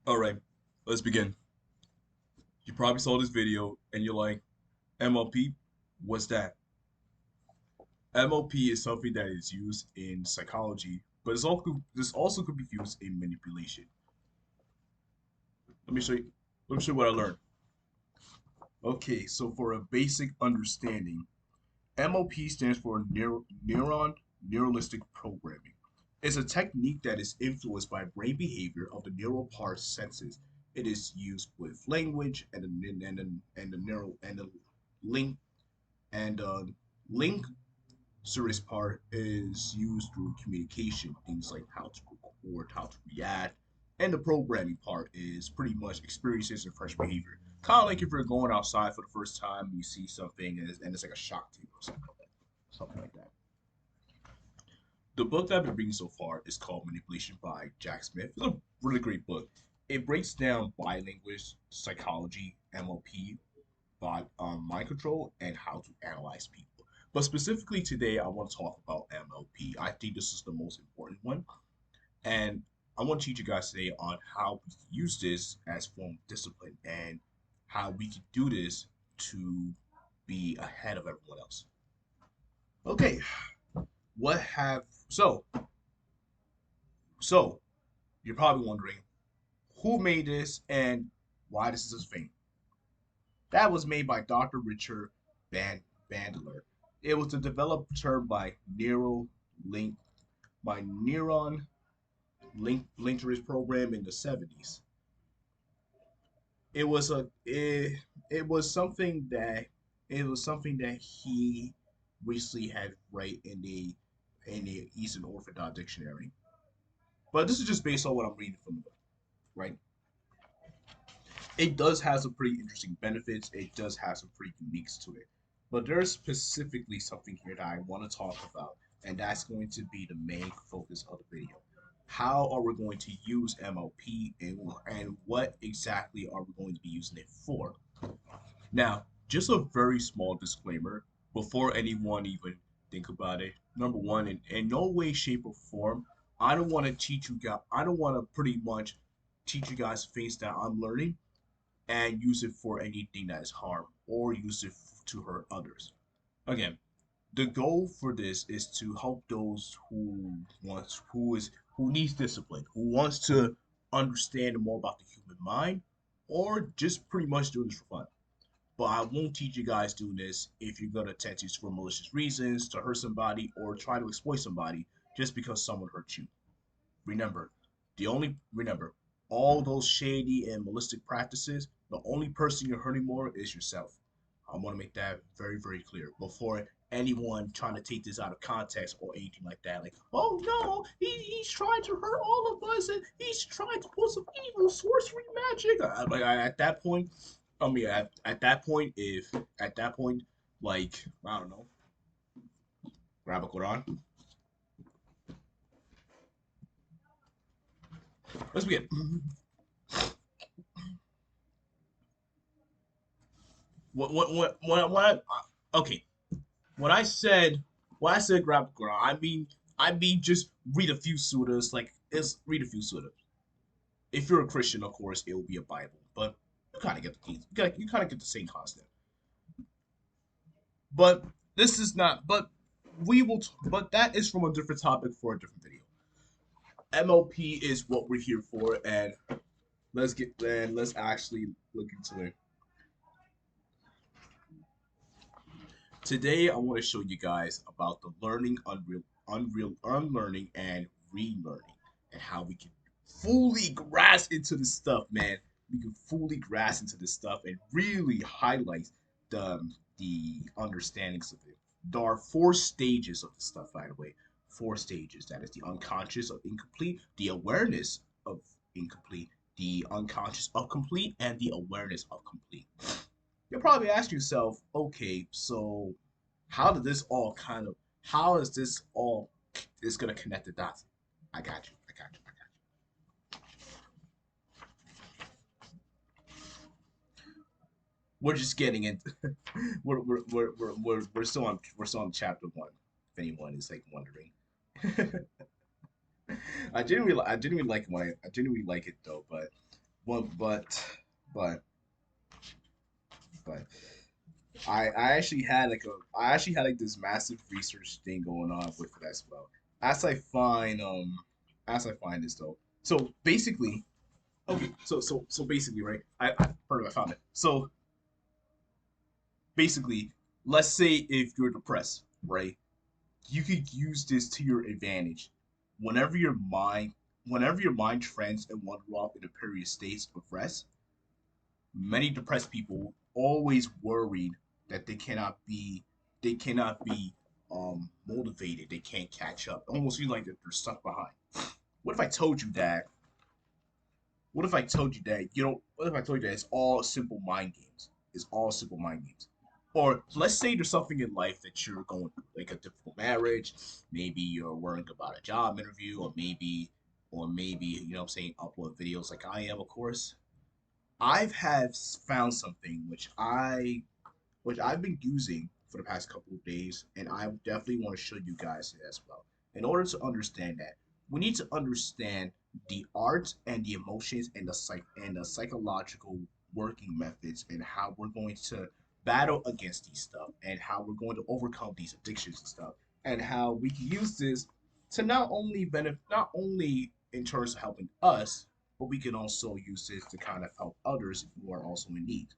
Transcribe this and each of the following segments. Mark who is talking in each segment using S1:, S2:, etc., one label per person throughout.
S1: All right, let's begin. You probably saw this video and you're like, MLP, what's that? MLP is something that is used in psychology, but this also could be used in manipulation. Let me show you. Let me show you what I learned. Okay, so for a basic understanding, MLP stands for neuron neuralistic programming. It's a technique that is influenced by brain behavior of the neural parts senses. It is used with language and the neural and the link and link service part is used through communication, things like how to record, how to react, and the programming part is pretty much experiences and fresh behavior. Kind of like if you're going outside for the first time, you see something and it's like a shock to you or something like that. Something like that. The book that I've been reading so far is called Manipulation by Jack Smith. It's a really great book. It breaks down bilingual psychology, MLP, mind control, and how to analyze people. But specifically today, I want to talk about MLP. I think this is the most important one. And I want to teach you guys today on how we can use this as form of discipline and how we can do this to be ahead of everyone else. Okay, what have so you're probably wondering who made this and why this is a thing. That was made by Dr. Richard Bandler. It was a developed term by link Neuron linked to his program in the 70s. It was a it was something that he recently had right in the Eastern Orthodox Dictionary. But this is just based on what I'm reading from the book, right? It does have some pretty interesting benefits. It does have some pretty uniques to it. But there's specifically something here that I want to talk about, and that's going to be the main focus of the video. How are we going to use MLP and what exactly are we going to be using it for? Now, just a very small disclaimer before anyone even think about it. Number one, in no way, shape, or form, I don't want to teach you guys. I don't want to pretty much teach you guys things that I'm learning and use it for anything that is harm or use it to hurt others. Again, the goal for this is to help those who needs discipline, who wants to understand more about the human mind, or just pretty much doing this for fun. But I won't teach you guys doing this if you're gonna attempt to for malicious reasons to hurt somebody or try to exploit somebody just because someone hurt you. Remember, remember all those shady and malicious practices. The only person you're hurting more is yourself. I want to make that very, very clear before anyone trying to take this out of context or anything like that. Like, oh no, he's trying to hurt all of us, and he's trying to pull some evil sorcery magic. At that point, at that point, if at that point, like I don't know, grab a Quran. Let's begin. Okay, when I said grab the Quran, I mean just read a few surahs. Like it's read a few surahs. If you're a Christian, of course, it will be a Bible, but you kind of get you kind of get the same concept. But this is not. But we will. But that is from a different topic for a different video. MLP is what we're here for, and let's actually look into it. Today, I want to show you guys about the unlearning, and relearning, and how we can fully grasp into this stuff, man. We can fully grasp into this stuff and really highlight the understandings of it. There are four stages of the stuff, by the way. Four stages. That is the unconscious of incomplete, the awareness of incomplete, the unconscious of complete, and the awareness of complete. You'll probably ask yourself, okay, so how is this all is gonna connect the dots? I got you. I got you. I got you. We're just getting into we're still on chapter one. If anyone is like wondering. I genuinely like it when I genuinely like it though, but Well, but but I actually had like this massive research thing going on with it as well. As I find as I find this though. So basically, okay, so basically, right? I found it. So basically, let's say if you're depressed, right? You could use this to your advantage. Whenever your mind whenever your mind trends and wander off in a period states of rest, many depressed people always worried that they cannot be motivated, they can't catch up, almost feel like that they're stuck behind. What if I told you that what if I told you that it's all simple mind games? It's all simple mind games. Or let's say there's something in life that you're going through, like a difficult marriage, maybe you're worrying about a job interview, or maybe, what I'm saying, upload videos like I am, of course. I've have found something which I've been using for the past couple of days, and I definitely want to show you guys it as well. In order to understand that, we need to understand the art and the emotions and the psychological working methods and how we're going to battle against these stuff and how we're going to overcome these addictions and stuff and how we can use this to not only in terms of helping us, but we can also use this to kind of help others who are also in need.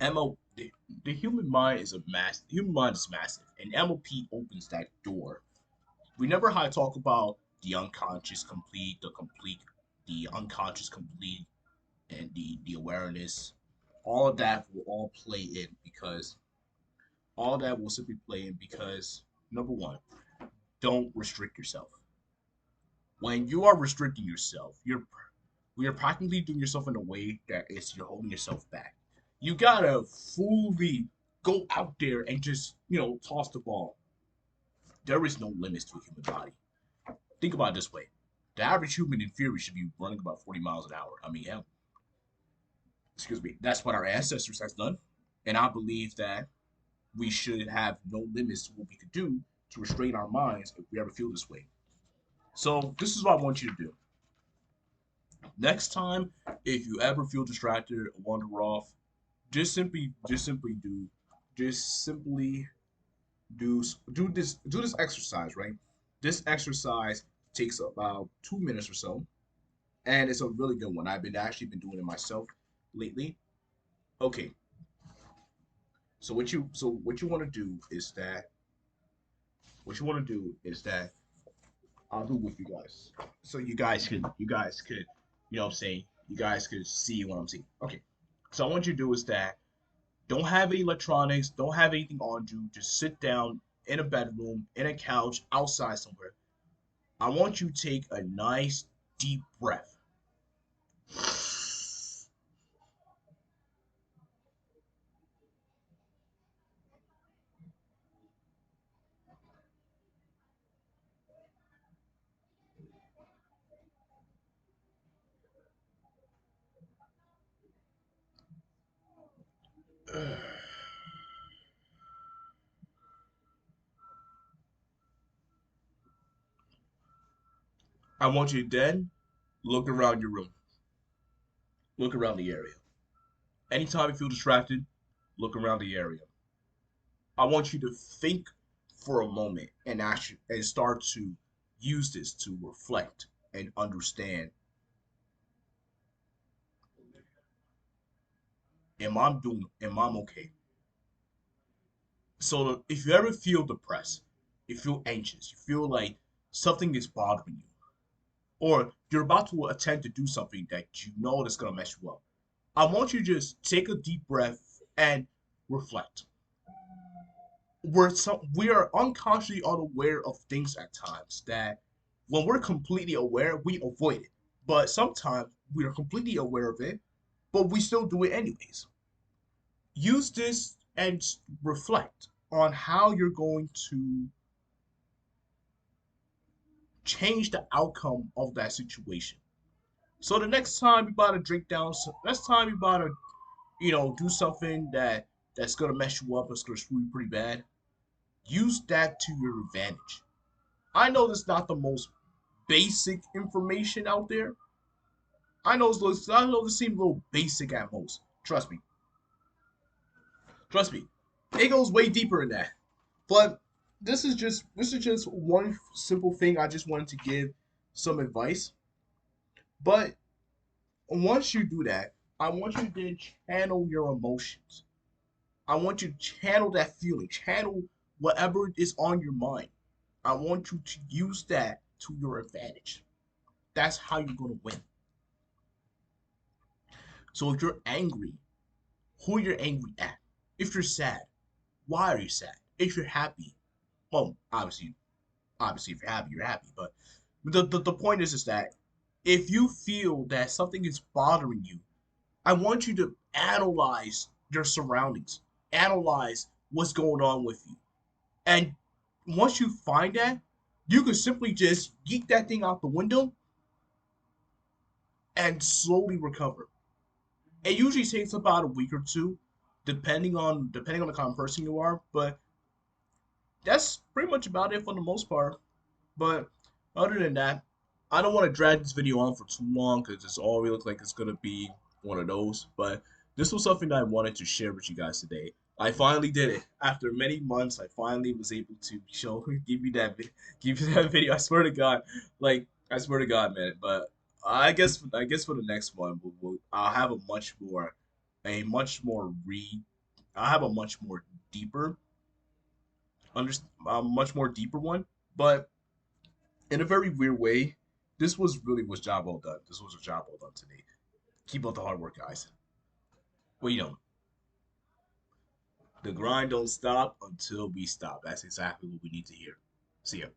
S1: MO the human mind is the human mind is massive, and MOP opens that door. We never had to talk about the unconscious complete, and the awareness. All of that will all play in because all that will simply play in because number one, don't restrict yourself. When you are restricting yourself, you're practically doing yourself in a way that is you're holding yourself back. You gotta fully go out there and just toss the ball. There is no limits to a human body. Think about it this way: the average human in theory should be running about 40 miles an hour. I mean, hell, excuse me. That's what our ancestors has done, and I believe that we should have no limits to what we could do to restrain our minds if we ever feel this way. So this is what I want you to do. Next time, if you ever feel distracted or wander off, just simply do this exercise, right? This exercise takes about 2 minutes or so, and it's a really good one. I've been actually been doing it myself lately. Okay, so what you want to do is that I'll do it with you guys, so you guys could what I'm saying, you guys could see what I'm seeing. Okay, so I want you to do is that don't have any electronics, don't have anything on you. Just sit down in a bedroom, in a couch, outside somewhere. I want you to take a nice deep breath. I want you to then look around your room, look around the area. Anytime you feel distracted, look around the area. I want you to think for a moment and start to use this to reflect and understand, am I okay? So if you ever feel depressed, you feel anxious, you feel like something is bothering you, or you're about to attempt to do something that you know that's gonna mess you up, I want you to just take a deep breath and reflect. We are unconsciously unaware of things at times that when we're completely aware, we avoid it. But sometimes we are completely aware of it, but we still do it anyways. Use this and reflect on how you're going to change the outcome of that situation. So the next time you about to next time you about to, do something that's gonna mess you up, that's gonna screw you pretty bad, use that to your advantage. I know that's not the most basic information out there, I know this seems a little basic at most. Trust me. Trust me. It goes way deeper than that. But this is just one simple thing I just wanted to give some advice. But once you do that, I want you to then channel your emotions. I want you to channel that feeling, channel whatever is on your mind. I want you to use that to your advantage. That's how you're going to win. So if you're angry, who you're angry at. If you're sad, why are you sad? If you're happy, well, obviously, if you're happy, you're happy. But the point is that if you feel that something is bothering you, I want you to analyze your surroundings, analyze what's going on with you. And once you find that, you can simply just yeet that thing out the window and slowly recover. It usually takes about a week or two, depending on the kind of person you are. But that's pretty much about it for the most part. But other than that, I don't want to drag this video on for too long because it's already looks like it's gonna be one of those. But this was something that I wanted to share with you guys today. I finally did it after many months. I finally was able to show give you that video. I swear to God, like I swear to God, man. But I guess for the next one, I'll have a much more re. I'll have a much more deeper, under, much more deeper one. But in a very weird way, this was really was job well done. This was a job well done today. Keep up the hard work, guys. We don't. The grind don't stop until we stop. That's exactly what we need to hear. See ya.